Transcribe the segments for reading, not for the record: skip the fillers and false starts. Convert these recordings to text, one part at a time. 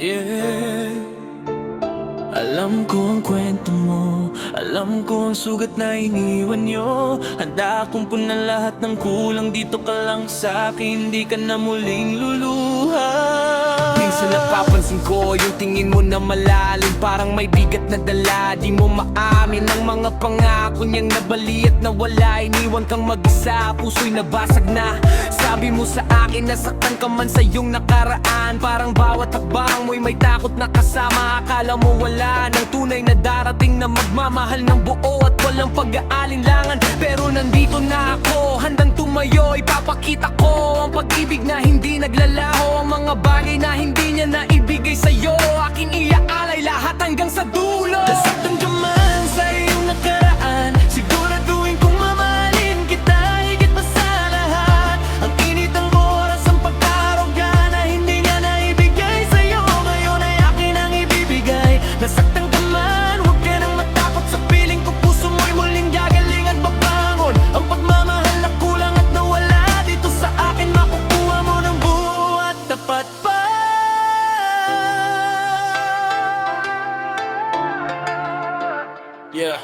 Yeah. Alam ko ang kwento mo, alam ko ang sugat na iniwan nyo. Handa akong punan lahat ng kulang, dito ka lang sa'kin, hindi ka na muling luluha. Minsan napapansin ko yung tingin mo na malalim, parang may bigat na dala. Di mo maamin ang mga pangako niyang nabali at nawala. Iniwan kang mag-isa, puso'y nabasag na. Sabi mo sa akin nasaktan ka man sa iyong nakaraan, parang bawat hakbang mo'y may takot na kasama. Akala mo wala nang tunay na darating na magmamahal ng buo at walang pag-aalinlangan. Pero nandito na ako, handang tumayo, ipapakita ko ang pag-ibig na hindi naglalaho. Ang mga bagay na hindi niya naibigay sa'yo, aking iaalay lahat hanggang sa dulo. Nasaktan ka man sa iyong nakaraan, siguraduhin kong mamahalin kita higit pa sa lahat. Ang init ng oras, ang pagkaroga na hindi niya naibigay sa'yo, ngayon ay akin ang ibibigay. Nasaktan ka man, huwag ka nang matakot sa piling ko, puso mo'y muling gagaling at babangon. Ang pagmamahal na kulang at nawala, dito sa akin makukuha mo ng buo at tapat pa. Yeah.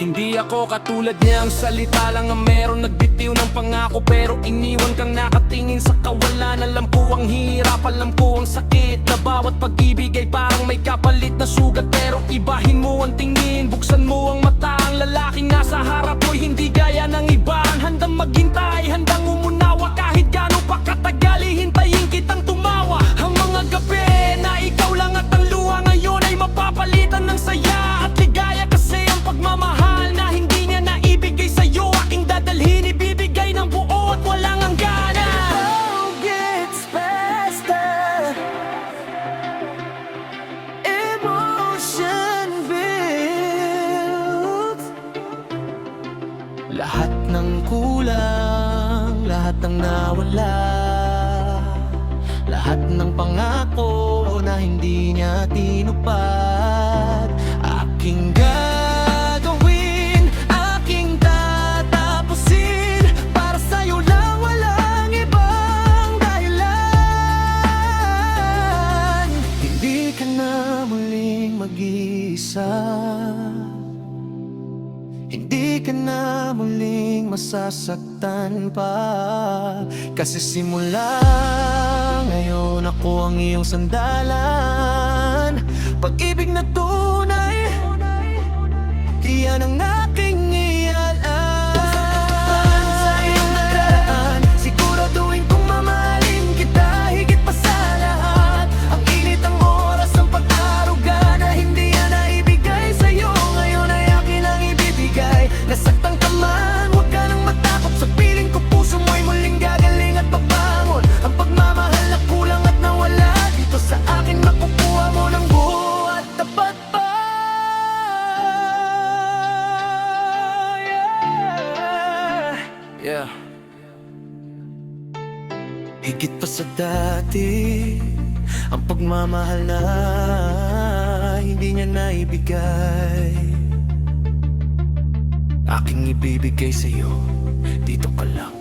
Hindi ako katulad niya, ang salita lang ang meron. Nagbitiw ng pangako pero iniwan kang nakatingin sa kawalan. Alam ko ang hirap, alam ko ang sakit, na bawat pag-ibig ay parang may kapalit na sugat. Pero ibahin mo ang tingin, buksan mo ang mata. Ang lalaking nasa harap mo'y hindi gaya ng iba. Handang maghintay, handang umunawa, kahit gano'n pa katagal, hihintayin kitang tumawa. Ang mga gabi na ikaw lang at ang luha, ngayon ay mapapalitan ng saya at ligaya. Kasi ang pagmamahal na hindi niya naibigay sa'yo, aking dadalhin, ibibigay ng buo at walang hangganan. Love gets faster, emotion builds. Lahat ng kulang, lahat ng nawala, lahat ng pangako na hindi niya tinupad, aking gagawin, aking tatapusin. Para sa'yo lang, walang ibang dahilan. Hindi ka na muling mag-iisa, hindi ka na muling masasaktan pa. Kasi simula ngayon ako ang iyong sandalan. Pag-ibig na tunay, iyan ang aking iyalaan. Sa iyong nakaraan, siguraduhin kong mamahalin kita higit pa sa lahat. Ang init ng oras, ang pag-aruga na hindi yan naibigay sa'yo, ngayon ay akin ang ibibigay. Nasaktan ka man, huwag ka nang matakot sa piling ko, puso mo'y muling gagaling at babangon. Ang pagmamahal na kulang at nawala, dito sa akin makukuha mo ng buo at tapat pa. Yeah. Higit pa sa dati, ang pagmamahal na hindi niya naibigay, aking ibibigay sa'yo, dito ka lang